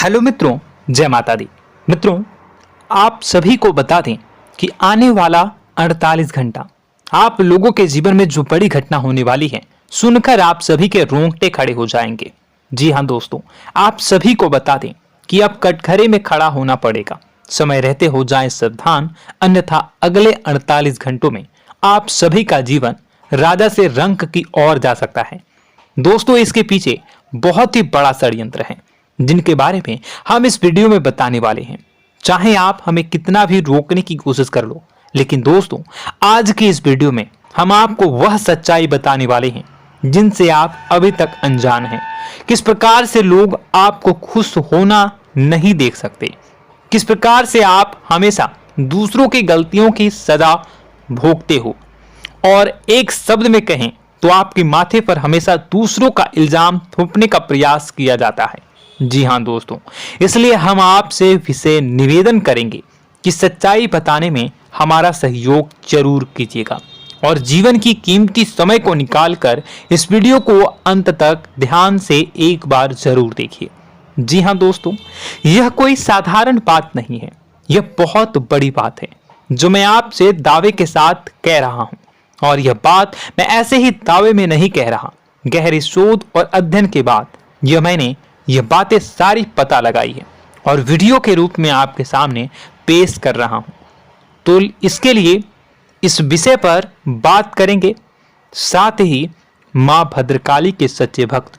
Hello मित्रों, जय माता दी। मित्रों, आप सभी को बता दें कि आने वाला 48 घंटा आप लोगों के जीवन में जो बड़ी घटना होने वाली है, सुनकर आप सभी के रोंगटे खड़े हो जाएंगे। जी हाँ दोस्तों, आप सभी को बता दें कि अब कटघरे में खड़ा होना पड़ेगा। समय रहते हो जाएं सावधान, अन्यथा अगले 48 घंटों में आप सभी का जीवन राजा से रंक की ओर जा सकता है। दोस्तों, इसके पीछे बहुत ही बड़ा षड्यंत्र है जिनके बारे में हम इस वीडियो में बताने वाले हैं। चाहे आप हमें कितना भी रोकने की कोशिश कर लो, लेकिन दोस्तों आज की इस वीडियो में हम आपको वह सच्चाई बताने वाले हैं जिनसे आप अभी तक अनजान हैं। किस प्रकार से लोग आपको खुश होना नहीं देख सकते, किस प्रकार से आप हमेशा दूसरों की गलतियों की सजा भोगते हो, और एक शब्द में कहें तो आपके माथे पर हमेशा दूसरों का इल्जाम थोपने का प्रयास किया जाता है। जी हाँ दोस्तों, इसलिए हम आपसे विशेष निवेदन करेंगे कि सच्चाई बताने में हमारा सहयोग जरूर कीजिएगा और जीवन की कीमती समय को निकालकर इस वीडियो को अंत तक ध्यान से एक बार जरूर देखिए। जी हाँ दोस्तों, यह कोई साधारण बात नहीं है, यह बहुत बड़ी बात है जो मैं आपसे दावे के साथ कह रहा हूं। और यह बात मैं ऐसे ही दावे में नहीं कह रहा, गहरी शोध और अध्ययन के बाद मैंने यह बातें सारी पता लगाई है और वीडियो के रूप में आपके सामने पेश कर रहा हूं। तो इसके लिए इस विषय पर बात करेंगे। साथ ही मां भद्रकाली के सच्चे भक्त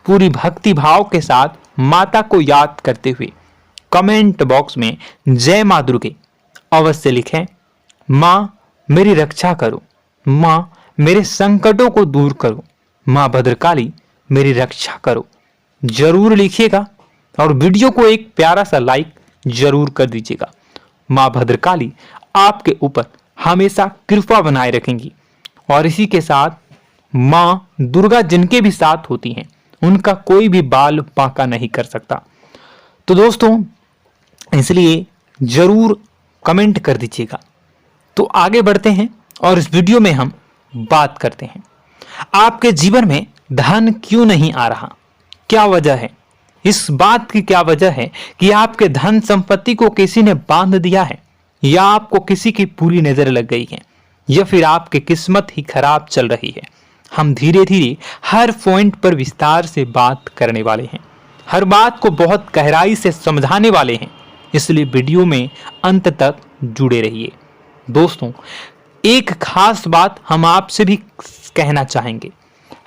पूरी भक्ति भाव के साथ माता को याद करते हुए कमेंट बॉक्स में जय मां दुर्गे अवश्य लिखें। मां मेरी रक्षा करो, मां मेरे संकटों को दूर करो, मां भद्रकाली मेरी रक्षा करो, जरूर लिखिएगा और वीडियो को एक प्यारा सा लाइक जरूर कर दीजिएगा। मां भद्रकाली आपके ऊपर हमेशा कृपा बनाए रखेंगी और इसी के साथ मां दुर्गा जिनके भी साथ होती हैं उनका कोई भी बाल बांका नहीं कर सकता। तो दोस्तों, इसलिए जरूर कमेंट कर दीजिएगा। तो आगे बढ़ते हैं और इस वीडियो में हम बात करते हैं, आपके जीवन में धन क्यों नहीं आ रहा, क्या वजह है। इस बात की क्या वजह है कि आपके धन संपत्ति को किसी ने बांध दिया है, या आपको किसी की पूरी नजर लग गई है, या फिर आपकी किस्मत ही खराब चल रही है। हम धीरे धीरे हर पॉइंट पर विस्तार से बात करने वाले हैं, हर बात को बहुत गहराई से समझाने वाले हैं, इसलिए वीडियो में अंत तक जुड़े रहिए। दोस्तों, एक खास बात हम आपसे भी कहना चाहेंगे,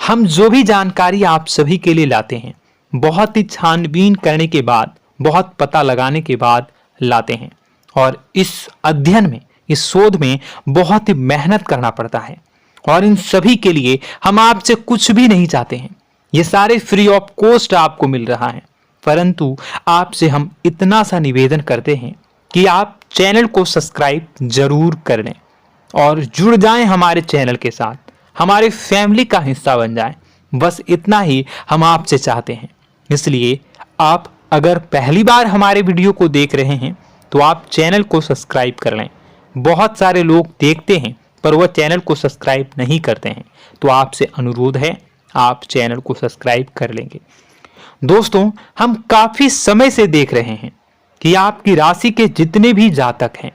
हम जो भी जानकारी आप सभी के लिए लाते हैं बहुत ही छानबीन करने के बाद, बहुत पता लगाने के बाद लाते हैं, और इस अध्ययन में, इस शोध में बहुत ही मेहनत करना पड़ता है। और इन सभी के लिए हम आपसे कुछ भी नहीं चाहते हैं, ये सारे फ्री ऑफ कॉस्ट आपको मिल रहा है, परंतु आपसे हम इतना सा निवेदन करते हैं कि आप चैनल को सब्सक्राइब जरूर कर लें और जुड़ जाएं हमारे चैनल के साथ, हमारे फैमिली का हिस्सा बन जाएं। बस इतना ही हम आपसे चाहते हैं। इसलिए आप अगर पहली बार हमारे वीडियो को देख रहे हैं तो आप चैनल को सब्सक्राइब कर लें। बहुत सारे लोग देखते हैं पर वह चैनल को सब्सक्राइब नहीं करते हैं, तो आपसे अनुरोध है आप चैनल को सब्सक्राइब कर लेंगे। दोस्तों, हम काफी समय से देख रहे हैं कि आपकी राशि के जितने भी जातक हैं,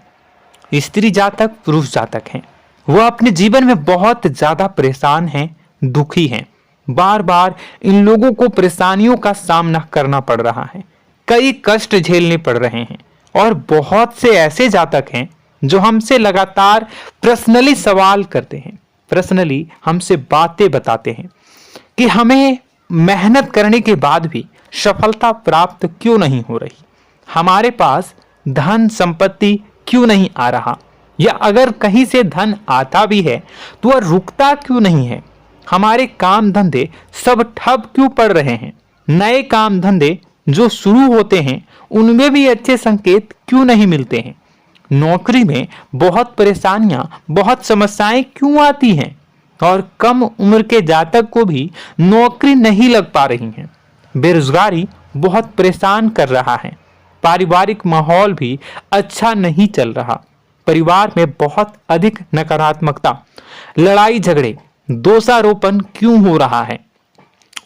स्त्री जातक, पुरुष जातक हैं, वह अपने जीवन में बहुत ज्यादा परेशान हैं, दुखी हैं। बार बार इन लोगों को परेशानियों का सामना करना पड़ रहा है, कई कष्ट झेलने पड़ रहे हैं, और बहुत से ऐसे जातक हैं जो हमसे लगातार पर्सनली सवाल करते हैं, पर्सनली हमसे बातें बताते हैं कि हमें मेहनत करने के बाद भी सफलता प्राप्त क्यों नहीं हो रही, हमारे पास धन संपत्ति क्यों नहीं आ रहा, या अगर कहीं से धन आता भी है तो वह रुकता क्यों नहीं है, हमारे काम धंधे सब ठप क्यों पड़ रहे हैं, नए काम धंधे जो शुरू होते हैं उनमें भी अच्छे संकेत क्यों नहीं मिलते हैं, नौकरी में बहुत परेशानियां, बहुत समस्याएं क्यों आती हैं, और कम उम्र के जातक को भी नौकरी नहीं लग पा रही है, बेरोजगारी बहुत परेशान कर रहा है, पारिवारिक माहौल भी अच्छा नहीं चल रहा, परिवार में बहुत अधिक नकारात्मकता, लड़ाई झगड़े, दोषारोपण क्यों हो रहा है,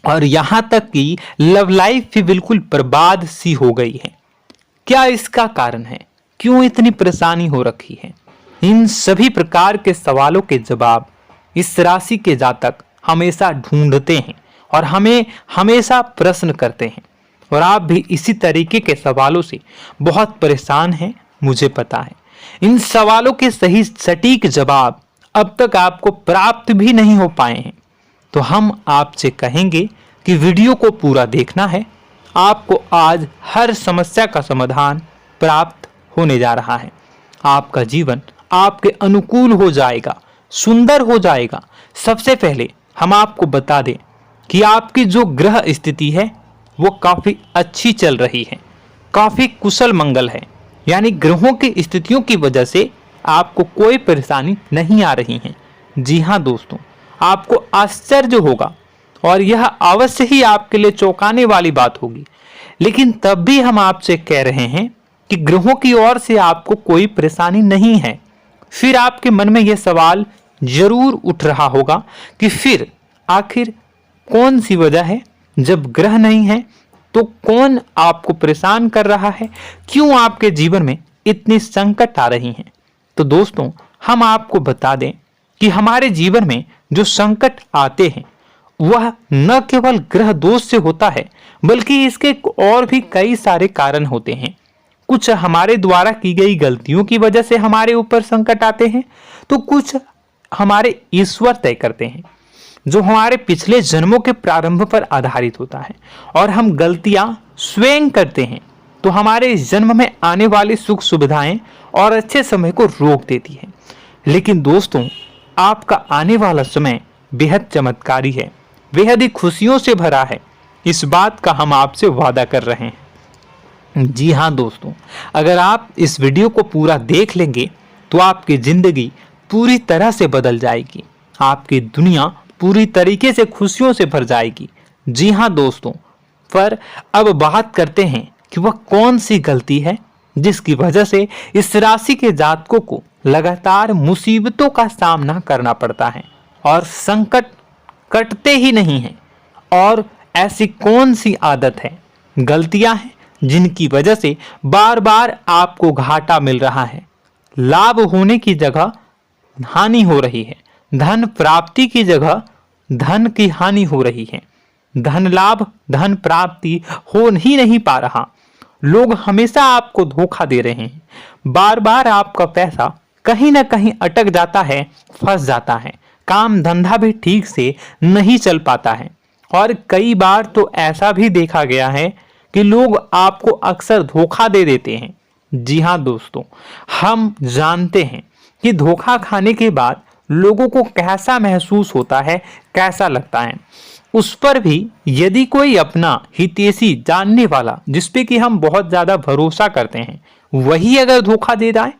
और यहां तक कि लव लाइफ भी बिल्कुल बर्बाद सी हो गई है। क्या इसका कारण है? क्यों इतनी परेशानी हो रखी है? इन सभी प्रकार के सवालों के जवाब इस राशि के जातक हमेशा ढूंढते हैं और हमें हमेशा प्रश्न करते हैं। और आप भी इसी तरीके के सवालों से बहुत परेशान हैं, मुझे पता है। इन सवालों के सही सटीक जवाब अब तक आपको प्राप्त भी नहीं हो पाए हैं। तो हम आपसे कहेंगे कि वीडियो को पूरा देखना है। आपको आज हर समस्या का समाधान प्राप्त होने जा रहा है। आपका जीवन आपके अनुकूल हो जाएगा, सुंदर हो जाएगा। सबसे पहले हम आपको बता दें कि आपकी जो ग्रह स्थिति है वो काफी अच्छी चल रही है, काफी कुशल मंगल है। यानी ग्रहों की स्थितियों की वजह से आपको कोई परेशानी नहीं आ रही है। जी हाँ दोस्तों, आपको आश्चर्य होगा और यह अवश्य ही आपके लिए चौंकाने वाली बात होगी। लेकिन तब भी हम आपसे कह रहे हैं कि ग्रहों की ओर से आपको कोई परेशानी नहीं है। फिर आपके मन में यह सवाल जरूर उठ रहा होगा कि फिर आखिर कौन सी वजह है? जब ग्रह नहीं है तो कौन आपको परेशान कर रहा है? क्यों आपके जीवन में इतनी संकट आ रही हैं? तो दोस्तों, हम आपको बता दें कि हमारे जीवन में जो संकट आते हैं वह न केवल ग्रह दोष से होता है, बल्कि इसके और भी कई सारे कारण होते हैं। कुछ हमारे द्वारा की गई गलतियों की वजह से हमारे ऊपर संकट आते हैं, तो कुछ हमारे ईश्वर तय करते हैं, जो हमारे पिछले जन्मों के प्रारंभ पर आधारित होता है। और हम गलतियां स्वयं करते हैं तो हमारे इस जन्म में आने वाली सुख सुविधाएं और अच्छे समय को रोक देती है। लेकिन दोस्तों, आपका आने वाला समय बेहद चमत्कारी है, बेहद ही खुशियों से भरा है। इस बात का हम आपसे वादा कर रहे हैं। जी हाँ दोस्तों, अगर आप इस वीडियो को पूरा देख लेंगे तो आपकी जिंदगी पूरी तरह से बदल जाएगी, आपकी दुनिया पूरी तरीके से खुशियों से भर जाएगी। जी हाँ दोस्तों, पर अब बात करते हैं कि वह कौन सी गलती है जिसकी वजह से इस राशि के जातकों को लगातार मुसीबतों का सामना करना पड़ता है और संकट कटते ही नहीं हैं। और ऐसी कौन सी आदत है, गलतियां हैं जिनकी वजह से बार बार आपको घाटा मिल रहा है, लाभ होने की जगह हानि हो रही है, धन प्राप्ति की जगह धन की हानि हो रही है, धन लाभ धन प्राप्ति हो ही नहीं पा रहा, लोग हमेशा आपको धोखा दे रहे हैं, बार बार आपका पैसा कहीं ना कहीं अटक जाता है, फंस जाता है, काम धंधा भी ठीक से नहीं चल पाता है। और कई बार तो ऐसा भी देखा गया है कि लोग आपको अक्सर धोखा दे देते हैं। जी हाँ दोस्तों, हम जानते हैं कि धोखा खाने के बाद लोगों को कैसा महसूस होता है, कैसा लगता है। उस पर भी यदि कोई अपना हितैषी जानने वाला, जिसपे कि हम बहुत ज्यादा भरोसा करते हैं, वही अगर धोखा दे जाए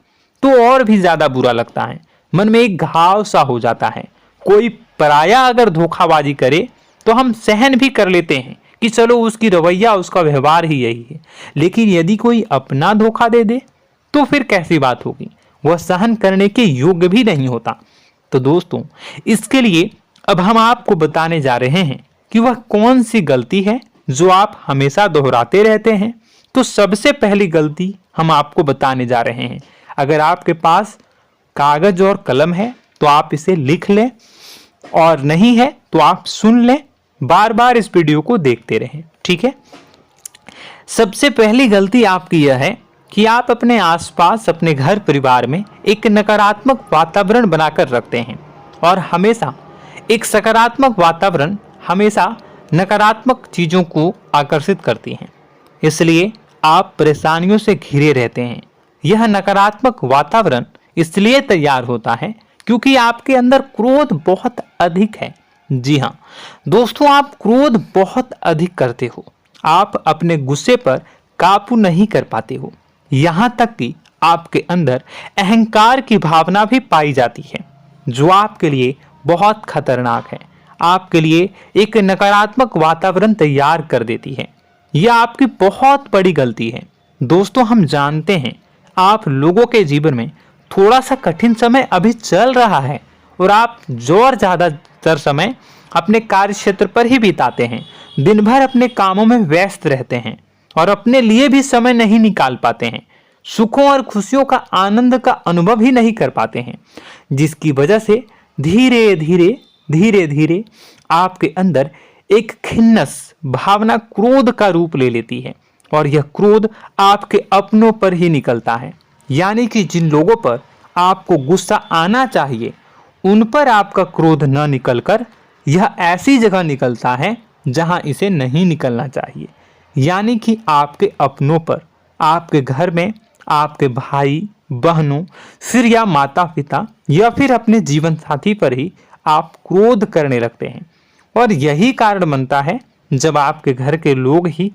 तो और भी ज्यादा बुरा लगता है, मन में एक घाव सा हो जाता है। कोई पराया अगर धोखाबाजी करे तो हम सहन भी कर लेते हैं कि चलो उसकी रवैया, उसका व्यवहार ही यही है। लेकिन यदि कोई अपना धोखा दे दे तो फिर कैसी बात होगी, वह सहन करने के योग्य भी नहीं होता। तो दोस्तों, इसके लिए अब हम आपको बताने जा रहे हैं कि वह कौन सी गलती है जो आप हमेशा दोहराते रहते हैं। तो सबसे पहली गलती हम आपको बताने जा रहे हैं। अगर आपके पास कागज और कलम है तो आप इसे लिख लें, और नहीं है तो आप सुन लें, बार बार इस वीडियो को देखते रहें, ठीक है। सबसे पहली गलती आपकी यह है कि आप अपने आसपास, अपने घर परिवार में एक नकारात्मक वातावरण बनाकर रखते हैं। और हमेशा एक सकारात्मक वातावरण हमेशा नकारात्मक चीजों को आकर्षित करती हैं, इसलिए आप परेशानियों से घिरे रहते हैं। यह नकारात्मक वातावरण इसलिए तैयार होता है क्योंकि आपके अंदर क्रोध बहुत अधिक है। जी हाँ दोस्तों, आप क्रोध बहुत अधिक करते हो, आप अपने गुस्से पर काबू नहीं कर पाते हो, यहाँ तक कि आपके अंदर अहंकार की भावना भी पाई जाती है, जो आपके लिए बहुत खतरनाक है, आपके लिए एक नकारात्मक वातावरण तैयार कर देती है। यह आपकी बहुत बड़ी गलती है। दोस्तों, हम जानते हैं आप लोगों के जीवन में थोड़ा सा कठिन समय अभी चल रहा है और आप और ज्यादातर समय अपने कार्य क्षेत्र पर ही बिताते हैं, दिन भर अपने कामों में व्यस्त रहते हैं और अपने लिए भी समय नहीं निकाल पाते हैं, सुखों और खुशियों का आनंद का अनुभव ही नहीं कर पाते हैं, जिसकी वजह से धीरे धीरे धीरे धीरे आपके अंदर एक खिन्नस भावना क्रोध का रूप ले लेती है और यह क्रोध आपके अपनों पर ही निकलता है। यानी कि जिन लोगों पर आपको गुस्सा आना चाहिए उन पर आपका क्रोध न निकलकर यह ऐसी जगह निकलता है जहां इसे नहीं निकलना चाहिए। यानी कि आपके अपनों पर, आपके घर में आपके भाई बहनों, फिर या माता पिता या फिर अपने जीवन साथी पर ही आप क्रोध करने लगते हैं। और यही कारण बनता है जब आपके घर के लोग ही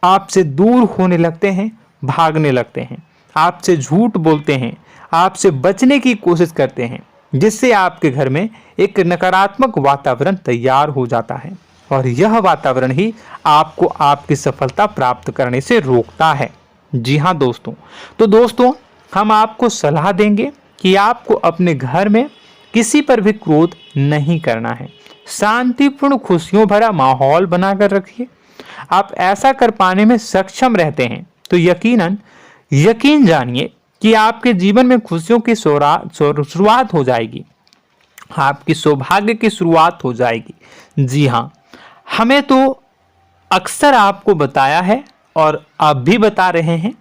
आपसे दूर होने लगते हैं, भागने लगते हैं, आपसे झूठ बोलते हैं, आपसे बचने की कोशिश करते हैं, जिससे आपके घर में एक नकारात्मक वातावरण तैयार हो जाता है और यह वातावरण ही आपको आपकी सफलता प्राप्त करने से रोकता है। जी हाँ दोस्तों, तो दोस्तों हम आपको सलाह देंगे कि आपको अपने घर में किसी पर भी क्रोध नहीं करना है। शांतिपूर्ण खुशियों भरा माहौल बनाकर रखिए। आप ऐसा कर पाने में सक्षम रहते हैं तो यकीन जानिए कि आपके जीवन में खुशियों की शुरुआत हो जाएगी, आपकी सौभाग्य की शुरुआत हो जाएगी। जी हाँ, हमें तो अक्सर आपको बताया है और आप भी बता रहे हैं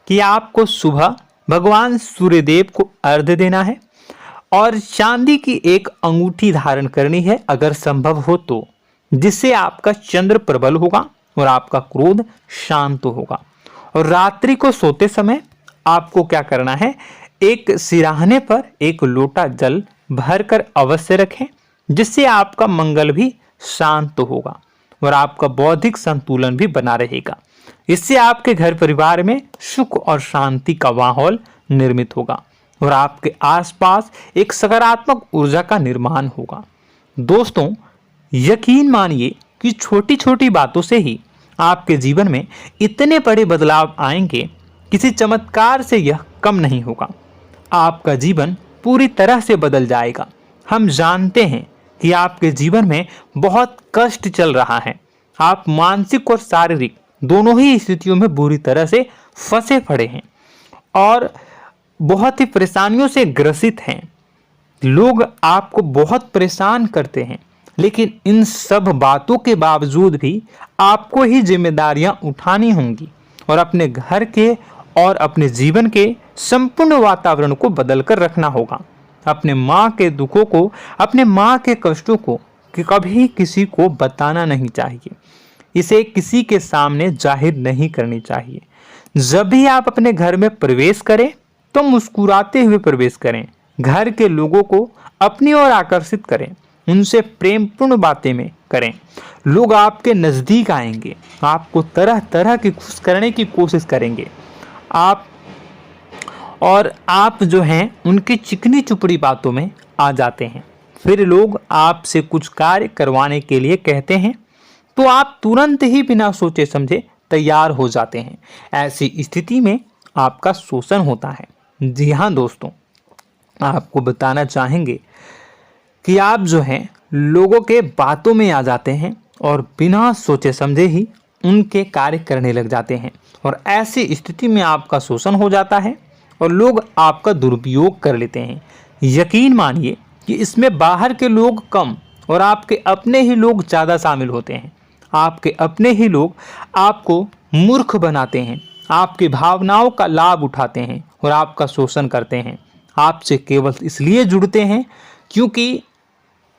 कि आपको सुबह भगवान सूर्यदेव को अर्घ्य देना है और चांदी की एक अंगूठी धारण करनी है अगर संभव हो तो, जिससे आपका चंद्र प्रबल होगा और आपका क्रोध शांत होगा। और रात्रि को सोते समय आपको क्या करना है, एक सिराहने पर एक लोटा जल भरकर अवश्य रखें, जिससे आपका मंगल भी शांत होगा और आपका बौद्धिक संतुलन भी बना रहेगा। इससे आपके घर परिवार में सुख और शांति का माहौल निर्मित होगा और आपके आसपास एक सकारात्मक ऊर्जा का निर्माण होगा। दोस्तों यकीन मानिए कि छोटी छोटी बातों से ही आपके जीवन में इतने बड़े बदलाव आएंगे, किसी चमत्कार से यह कम नहीं होगा। आपका जीवन पूरी तरह से बदल जाएगा। हम जानते हैं कि आपके जीवन में बहुत कष्ट चल रहा है, आप मानसिक और शारीरिक दोनों ही स्थितियों में बुरी तरह से फंसे पड़े हैं और बहुत ही परेशानियों से ग्रसित हैं। लोग आपको बहुत परेशान करते हैं, लेकिन इन सब बातों के बावजूद भी आपको ही जिम्मेदारियां उठानी होंगी और अपने घर के और अपने जीवन के संपूर्ण वातावरण को बदलकर रखना होगा। अपने माँ के दुखों को, अपने माँ के कष्टों को कभी किसी को बताना नहीं चाहिए, इसे किसी के सामने जाहिर नहीं करनी चाहिए। जब भी आप अपने घर में प्रवेश करें तो मुस्कुराते हुए प्रवेश करें, घर के लोगों को अपनी ओर आकर्षित करें, उनसे प्रेमपूर्ण बातें में करें। लोग आपके नज़दीक आएंगे, आपको तरह तरह की खुश करने की कोशिश करेंगे। आप जो हैं उनकी चिकनी चुपड़ी बातों में आ जाते हैं। फिर लोग आपसे कुछ कार्य करवाने के लिए कहते हैं तो आप तुरंत ही बिना सोचे समझे तैयार हो जाते हैं। ऐसी स्थिति में आपका शोषण होता है। जी हाँ दोस्तों, आपको बताना चाहेंगे कि आप जो हैं लोगों के बातों में आ जाते हैं और बिना सोचे समझे ही उनके कार्य करने लग जाते हैं और ऐसी स्थिति में आपका शोषण हो जाता है और लोग आपका दुरुपयोग कर लेते हैं। यकीन मानिए कि इसमें बाहर के लोग कम और आपके अपने ही लोग ज़्यादा शामिल होते हैं। आपके अपने ही लोग आपको मूर्ख बनाते हैं, आपकी भावनाओं का लाभ उठाते हैं और आपका शोषण करते हैं। आपसे केवल इसलिए जुड़ते हैं क्योंकि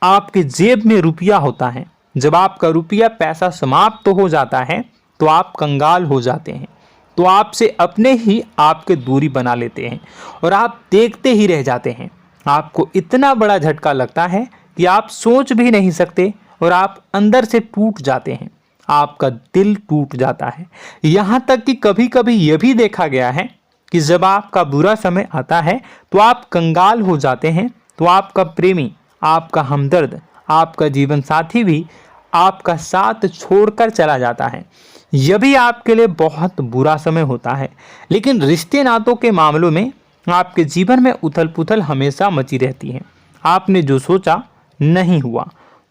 आपके जेब में रुपया होता है। जब आपका रुपया पैसा समाप्त हो जाता है तो आप कंगाल हो जाते हैं, तो आपसे अपने ही आपके दूरी बना लेते हैं और आप देखते ही रह जाते हैं। आपको इतना बड़ा झटका लगता है कि आप सोच भी नहीं सकते और आप अंदर से टूट जाते हैं, आपका दिल टूट जाता है। यहाँ तक कि कभी कभी यह भी देखा गया है कि जब आपका बुरा समय आता है तो आप कंगाल हो जाते हैं, तो आपका प्रेमी, आपका हमदर्द, आपका जीवन साथी भी आपका साथ छोड़कर चला जाता है। यह भी आपके लिए बहुत बुरा समय होता है। लेकिन रिश्ते नातों के मामलों में आपके जीवन में उथल पुथल हमेशा मची रहती है। आपने जो सोचा नहीं हुआ।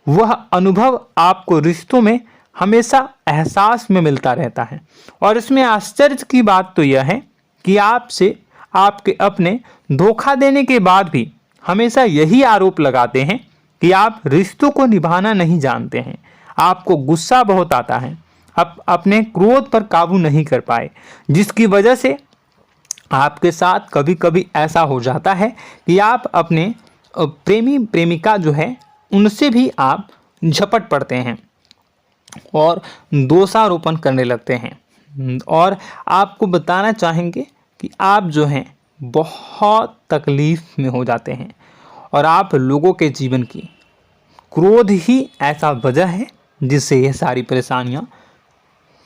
वह अनुभव आपको रिश्तों में हमेशा एहसास में मिलता रहता है। और इसमें आश्चर्य की बात तो यह है कि आपसे आपके अपने धोखा देने के बाद भी हमेशा यही आरोप लगाते हैं कि आप रिश्तों को निभाना नहीं जानते हैं। आपको गुस्सा बहुत आता है, आप अपने क्रोध पर काबू नहीं कर पाए, जिसकी वजह से आपके साथ कभी कभी ऐसा हो जाता है कि आप अपने प्रेमी प्रेमिका जो है उनसे भी आप झपट पड़ते हैं और दोषारोपण करने लगते हैं। और आपको बताना चाहेंगे कि आप जो हैं बहुत तकलीफ में हो जाते हैं और आप लोगों के जीवन की क्रोध ही ऐसा वजह है जिससे यह सारी परेशानियां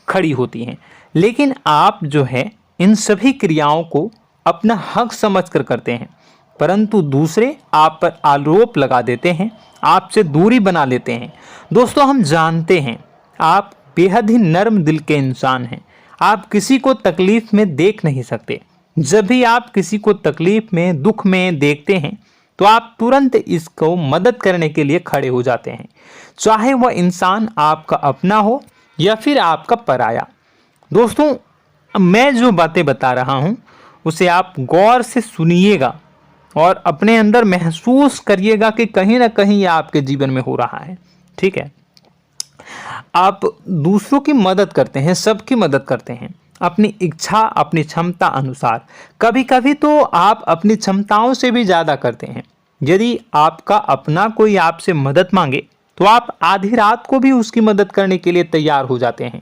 खड़ी होती हैं। लेकिन आप जो है इन सभी क्रियाओं को अपना हक समझकर करते हैं, परंतु दूसरे आप पर आरोप लगा देते हैं, आपसे दूरी बना लेते हैं। दोस्तों, हम जानते हैं आप बेहद ही नर्म दिल के इंसान हैं। आप किसी को तकलीफ में देख नहीं सकते। जब भी आप किसी को तकलीफ में, दुख में देखते हैं तो आप तुरंत इसको मदद करने के लिए खड़े हो जाते हैं, चाहे वह इंसान आपका अपना हो या फिर आपका पराया। दोस्तों, मैं जो बातें बता रहा हूं उसे आप गौर से सुनिएगा और अपने अंदर महसूस करिएगा कि कहीं ना कहीं यह आपके जीवन में हो रहा है। ठीक है, आप दूसरों की मदद करते हैं, सबकी मदद करते हैं अपनी इच्छा, अपनी क्षमता अनुसार। कभी कभी तो आप अपनी क्षमताओं से भी ज़्यादा करते हैं। यदि आपका अपना कोई आपसे मदद मांगे तो आप आधी रात को भी उसकी मदद करने के लिए तैयार हो जाते हैं।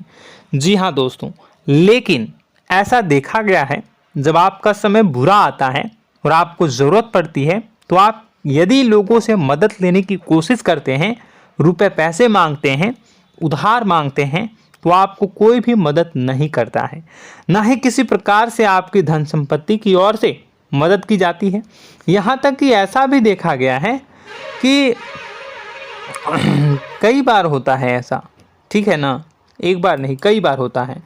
जी हाँ दोस्तों, लेकिन ऐसा देखा गया है जब आपका समय बुरा आता है और आपको ज़रूरत पड़ती है तो आप यदि लोगों से मदद लेने की कोशिश करते हैं, रुपए पैसे मांगते हैं, उधार मांगते हैं, तो आपको कोई भी मदद नहीं करता है। ना ही किसी प्रकार से आपकी धन संपत्ति की ओर से मदद की जाती है। यहाँ तक कि ऐसा भी देखा गया है कि कई बार होता है ऐसा, ठीक है ना, एक बार नहीं कई बार होता है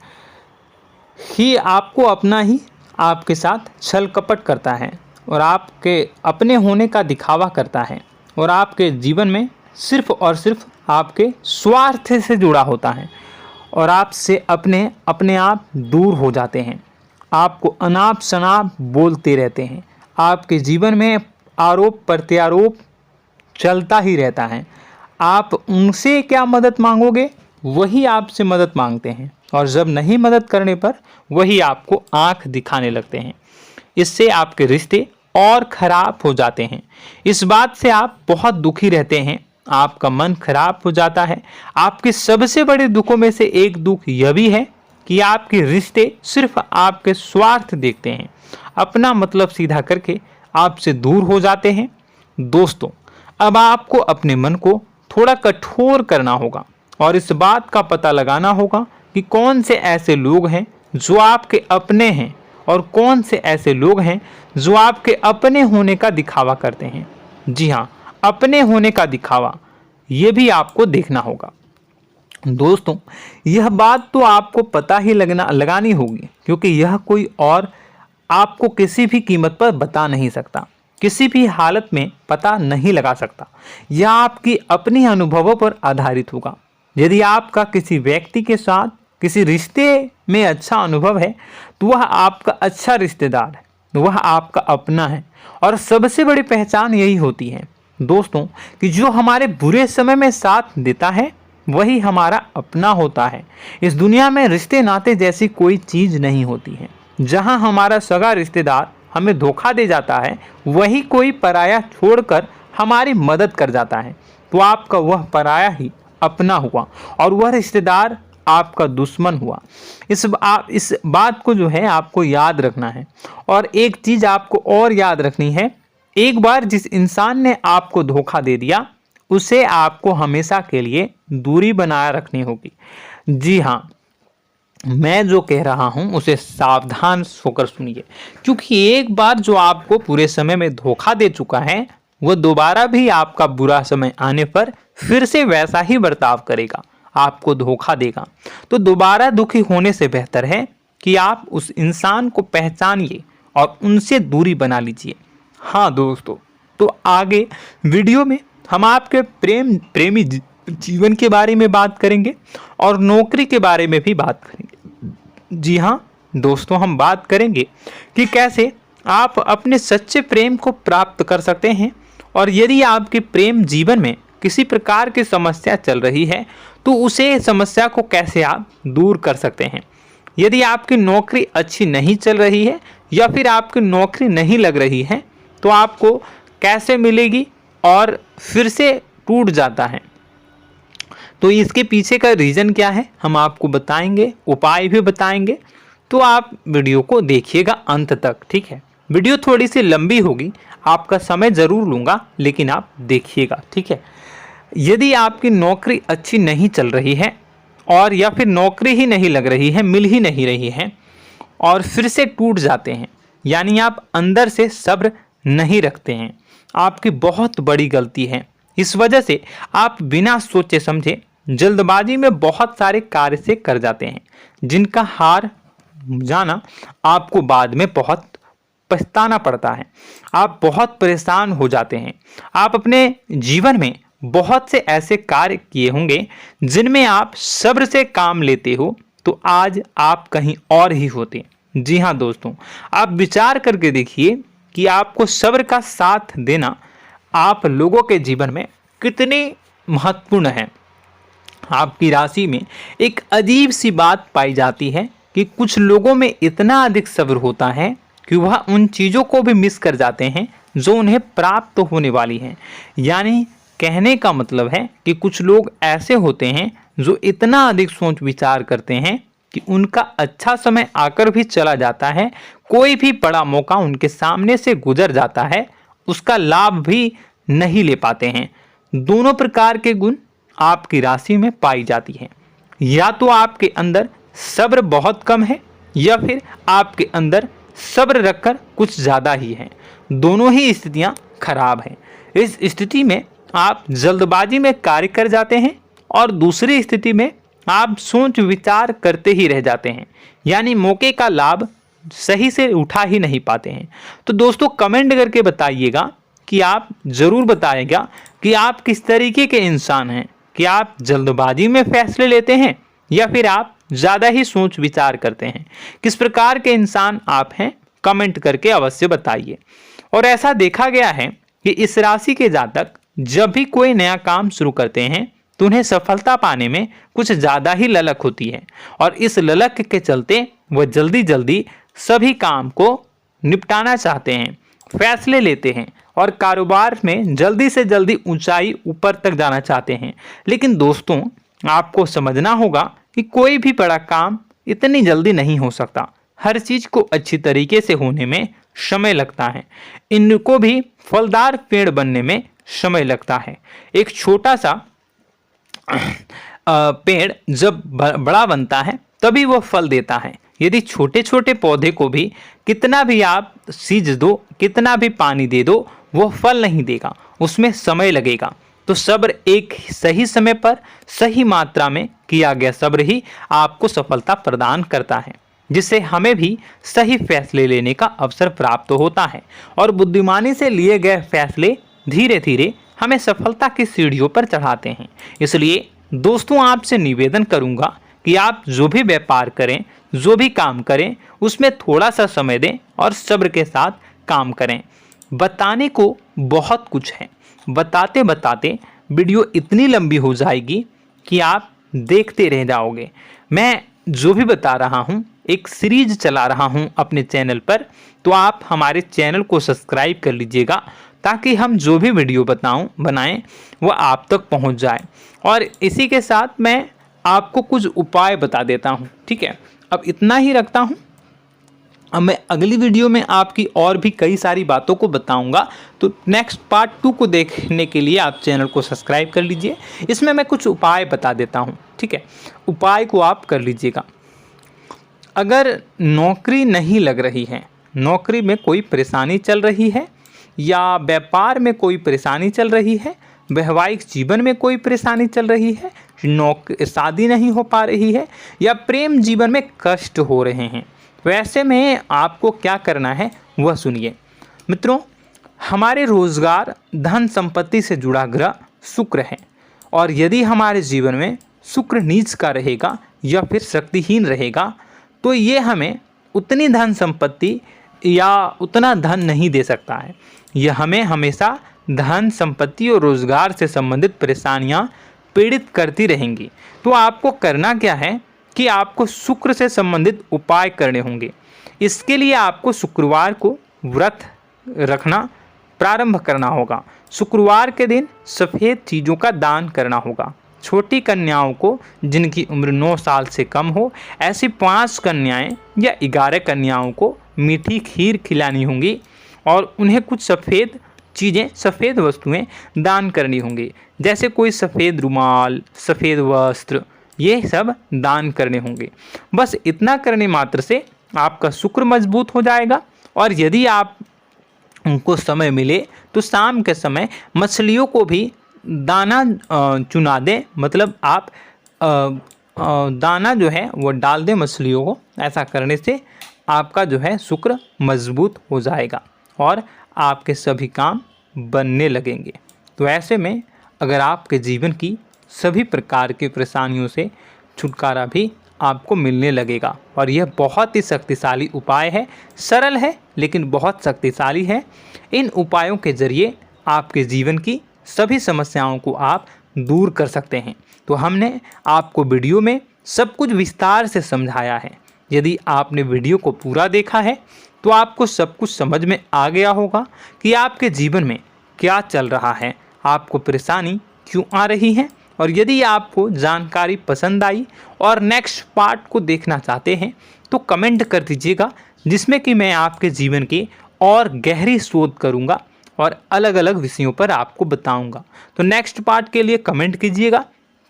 कि आपको अपना ही आपके साथ छल कपट करता है और आपके अपने होने का दिखावा करता है और आपके जीवन में सिर्फ और सिर्फ आपके स्वार्थ से जुड़ा होता है और आपसे अपने आप दूर हो जाते हैं। आपको अनाप शनाप बोलते रहते हैं। आपके जीवन में आरोप प्रत्यारोप चलता ही रहता है। आप उनसे क्या मदद मांगोगे, वही आपसे मदद मांगते हैं और जब नहीं मदद करने पर वही आपको आंख दिखाने लगते हैं। इससे आपके रिश्ते और खराब हो जाते हैं। इस बात से आप बहुत दुखी रहते हैं, आपका मन खराब हो जाता है। आपके सबसे बड़े दुखों में से एक दुख यह भी है कि आपके रिश्ते सिर्फ आपके स्वार्थ देखते हैं, अपना मतलब सीधा करके आपसे दूर हो जाते हैं। दोस्तों, अब आपको अपने मन को थोड़ा कठोर करना होगा और इस बात का पता लगाना होगा कि कौन से ऐसे लोग हैं जो आपके अपने हैं और कौन से ऐसे लोग हैं जो आपके अपने होने का दिखावा करते हैं। जी हाँ, अपने होने का दिखावा, ये भी आपको देखना होगा। दोस्तों, यह बात तो आपको पता ही लगानी होगी, क्योंकि यह कोई और आपको किसी भी कीमत पर बता नहीं सकता, किसी भी हालत में पता नहीं लगा सकता। यह आपकी अपनी अनुभवों पर आधारित होगा। यदि आपका किसी व्यक्ति के साथ किसी रिश्ते में अच्छा अनुभव है तो वह आपका अच्छा रिश्तेदार है, वह आपका अपना है। और सबसे बड़ी पहचान यही होती है दोस्तों कि जो हमारे बुरे समय में साथ देता है वही हमारा अपना होता है। इस दुनिया में रिश्ते नाते जैसी कोई चीज़ नहीं होती है। जहां हमारा सगा रिश्तेदार हमें धोखा दे जाता है, वही कोई पराया छोड़कर हमारी मदद कर जाता है, तो आपका वह पराया ही अपना हुआ और वह रिश्तेदार आपका दुश्मन हुआ। इस बात को जो है आपको याद रखना है। और एक चीज़ आपको और याद रखनी है, एक बार जिस इंसान ने आपको धोखा दे दिया उसे आपको हमेशा के लिए दूरी बनाए रखनी होगी। जी हाँ, मैं जो कह रहा हूं उसे सावधान होकर सुनिए, क्योंकि एक बार जो आपको पूरे समय में धोखा दे चुका है वह दोबारा भी आपका बुरा समय आने पर फिर से वैसा ही बर्ताव करेगा, आपको धोखा देगा। तो दोबारा दुखी होने से बेहतर है कि आप उस इंसान को पहचानिए और उनसे दूरी बना लीजिए। हाँ दोस्तों, तो आगे वीडियो में हम आपके प्रेमी जीवन के बारे में बात करेंगे और नौकरी के बारे में भी बात करेंगे। जी हाँ दोस्तों, हम बात करेंगे कि कैसे आप अपने सच्चे प्रेम को प्राप्त कर सकते हैं, और यदि आपके प्रेम जीवन में किसी प्रकार की समस्या चल रही है तो उसे समस्या को कैसे आप दूर कर सकते हैं। यदि आपकी नौकरी अच्छी नहीं चल रही है या फिर आपकी नौकरी नहीं लग रही है तो आपको कैसे मिलेगी और फिर से टूट जाता है, तो इसके पीछे का रीज़न क्या है हम आपको बताएंगे, उपाय भी बताएंगे। तो आप वीडियो को देखिएगा अंत तक, ठीक है। वीडियो थोड़ी सी लंबी होगी, आपका समय ज़रूर लूँगा, लेकिन आप देखिएगा, ठीक है। यदि आपकी नौकरी अच्छी नहीं चल रही है और या फिर नौकरी ही नहीं लग रही है, मिल ही नहीं रही है और फिर से टूट जाते हैं, यानी आप अंदर से सब्र नहीं रखते हैं, आपकी बहुत बड़ी गलती है। इस वजह से आप बिना सोचे समझे जल्दबाजी में बहुत सारे कार्य से कर जाते हैं, जिनका हार जाना आपको बाद में बहुत पछताना पड़ता है। आप बहुत परेशान हो जाते हैं। आप अपने जीवन में बहुत से ऐसे कार्य किए होंगे जिनमें आप सब्र से काम लेते हो, तो आज आप कहीं और ही होते। जी हाँ दोस्तों, आप विचार करके देखिए कि आपको सब्र का साथ देना आप लोगों के जीवन में कितने महत्वपूर्ण है। आपकी राशि में एक अजीब सी बात पाई जाती है कि कुछ लोगों में इतना अधिक सब्र होता है कि वह उन चीज़ों को भी मिस कर जाते हैं जो उन्हें प्राप्त होने वाली हैं। यानी कहने का मतलब है कि कुछ लोग ऐसे होते हैं जो इतना अधिक सोच विचार करते हैं कि उनका अच्छा समय आकर भी चला जाता है, कोई भी बड़ा मौका उनके सामने से गुजर जाता है, उसका लाभ भी नहीं ले पाते हैं। दोनों प्रकार के गुण आपकी राशि में पाई जाती हैं। या तो आपके अंदर सब्र बहुत कम है या फिर आपके अंदर सब्र रखकर कुछ ज़्यादा ही है। दोनों ही स्थितियाँ खराब हैं। इस स्थिति में आप जल्दबाजी में कार्य कर जाते हैं और दूसरी स्थिति में आप सोच विचार करते ही रह जाते हैं, यानी मौके का लाभ सही से उठा ही नहीं पाते हैं। तो दोस्तों कमेंट करके बताइएगा कि आप ज़रूर बताइएगा कि आप किस तरीके के इंसान हैं, कि आप जल्दबाजी में फैसले लेते हैं या फिर आप ज़्यादा ही सोच विचार करते हैं। किस प्रकार के इंसान आप हैं, कमेंट करके अवश्य बताइए। और ऐसा देखा गया है कि इस राशि के जातक जब भी कोई नया काम शुरू करते हैं तो उन्हें सफलता पाने में कुछ ज़्यादा ही ललक होती है, और इस ललक के चलते वह जल्दी जल्दी सभी काम को निपटाना चाहते हैं, फैसले लेते हैं और कारोबार में जल्दी से जल्दी ऊंचाई ऊपर तक जाना चाहते हैं। लेकिन दोस्तों आपको समझना होगा कि कोई भी बड़ा काम इतनी जल्दी नहीं हो सकता। हर चीज़ को अच्छी तरीके से होने में समय लगता है। इनको भी फलदार पेड़ बनने में समय लगता है। एक छोटा सा पेड़ जब बड़ा बनता है तभी वो फल देता है। यदि छोटे छोटे पौधे को भी कितना भी आप सींच दो, कितना भी पानी दे दो, वो फल नहीं देगा, उसमें समय लगेगा। तो सब्र एक सही समय पर सही मात्रा में किया गया सब्र ही आपको सफलता प्रदान करता है, जिससे हमें भी सही फैसले लेने का अवसर प्राप्त होता है और बुद्धिमानी से लिए गए फैसले धीरे धीरे हमें सफलता की सीढ़ियों पर चढ़ाते हैं। इसलिए दोस्तों आपसे निवेदन करूंगा कि आप जो भी व्यापार करें, जो भी काम करें, उसमें थोड़ा सा समय दें और सब्र के साथ काम करें। बताने को बहुत कुछ है, बताते बताते वीडियो इतनी लंबी हो जाएगी कि आप देखते रह जाओगे। मैं जो भी बता रहा हूँ एक सीरीज चला रहा हूँ अपने चैनल पर, तो आप हमारे चैनल को सब्सक्राइब कर लीजिएगा ताकि हम जो भी वीडियो बनाएं वो आप तक पहुँच जाए। और इसी के साथ मैं आपको कुछ उपाय बता देता हूँ, ठीक है। अब इतना ही रखता हूँ। अब मैं अगली वीडियो में आपकी और भी कई सारी बातों को बताऊंगा, तो नेक्स्ट पार्ट 2 को देखने के लिए आप चैनल को सब्सक्राइब कर लीजिए। इसमें मैं कुछ उपाय बता देता हूं, ठीक है। उपाय को आप कर लीजिएगा। अगर नौकरी नहीं लग रही है, नौकरी में कोई परेशानी चल रही है, या व्यापार में कोई परेशानी चल रही है, वैवाहिक जीवन में कोई परेशानी चल रही है, शादी नहीं हो पा रही है, या प्रेम जीवन में कष्ट हो रहे हैं, वैसे में आपको क्या करना है वह सुनिए। मित्रों, हमारे रोजगार धन संपत्ति से जुड़ा ग्रह शुक्र है, और यदि हमारे जीवन में शुक्र नीच का रहेगा या फिर शक्तिहीन रहेगा तो ये हमें उतनी धन संपत्ति या उतना धन नहीं दे सकता है। यह हमें हमेशा धन संपत्ति और रोजगार से संबंधित परेशानियां पीड़ित करती रहेंगी। तो आपको करना क्या है कि आपको शुक्र से संबंधित उपाय करने होंगे। इसके लिए आपको शुक्रवार को व्रत रखना प्रारंभ करना होगा। शुक्रवार के दिन सफ़ेद चीज़ों का दान करना होगा। छोटी कन्याओं को जिनकी उम्र 9 साल से कम हो, ऐसी 5 कन्याएं या 11 कन्याओं को मीठी खीर खिलानी होंगी और उन्हें कुछ सफ़ेद चीज़ें, सफ़ेद वस्तुएं दान करनी होंगी, जैसे कोई सफ़ेद रुमाल, सफ़ेद वस्त्र, ये सब दान करने होंगे। बस इतना करने मात्र से आपका शुक्र मजबूत हो जाएगा। और यदि आप उनको समय मिले तो शाम के समय मछलियों को भी दाना चुना दें, मतलब आप दाना जो है वो डाल दें मछलियों को। ऐसा करने से आपका जो है शुक्र मजबूत हो जाएगा और आपके सभी काम बनने लगेंगे। तो ऐसे में अगर आपके जीवन की सभी प्रकार की परेशानियों से छुटकारा भी आपको मिलने लगेगा। और यह बहुत ही शक्तिशाली उपाय है, सरल है लेकिन बहुत शक्तिशाली है। इन उपायों के ज़रिए आपके जीवन की सभी समस्याओं को आप दूर कर सकते हैं। तो हमने आपको वीडियो में सब कुछ विस्तार से समझाया है। यदि आपने वीडियो को पूरा देखा है तो आपको सब कुछ समझ में आ गया होगा कि आपके जीवन में क्या चल रहा है, आपको परेशानी क्यों आ रही है। और यदि आपको जानकारी पसंद आई और नेक्स्ट पार्ट को देखना चाहते हैं तो कमेंट कर दीजिएगा, जिसमें कि मैं आपके जीवन की और गहरी शोध करूंगा और अलग अलग विषयों पर आपको बताऊंगा। तो नेक्स्ट पार्ट के लिए कमेंट कीजिएगा,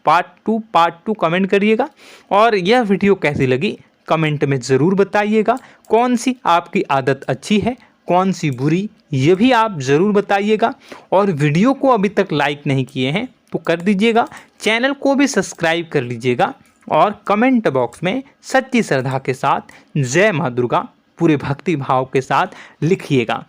पार्ट टू कमेंट करिएगा। और यह वीडियो कैसी लगी कमेंट में ज़रूर बताइएगा। कौन सी आपकी आदत अच्छी है, कौन सी बुरी, ये भी आप ज़रूर बताइएगा। और वीडियो को अभी तक लाइक नहीं किए हैं तो कर दीजिएगा, चैनल को भी सब्सक्राइब कर लीजिएगा और कमेंट बॉक्स में सच्ची श्रद्धा के साथ जय माँ दुर्गा पूरे भक्ति भाव के साथ लिखिएगा।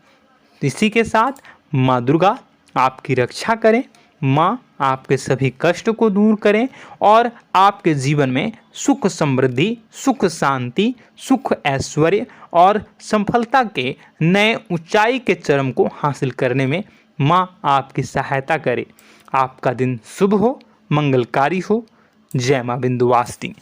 इसी के साथ माँ दुर्गा आपकी रक्षा करें, माँ आपके सभी कष्ट को दूर करें और आपके जीवन में सुख समृद्धि, सुख शांति, सुख ऐश्वर्य और सफलता के नए ऊंचाई के चरम को हासिल करने में माँ आपकी सहायता करे। आपका दिन शुभ हो, मंगलकारी हो। जय माँ विंध्यवासिनी।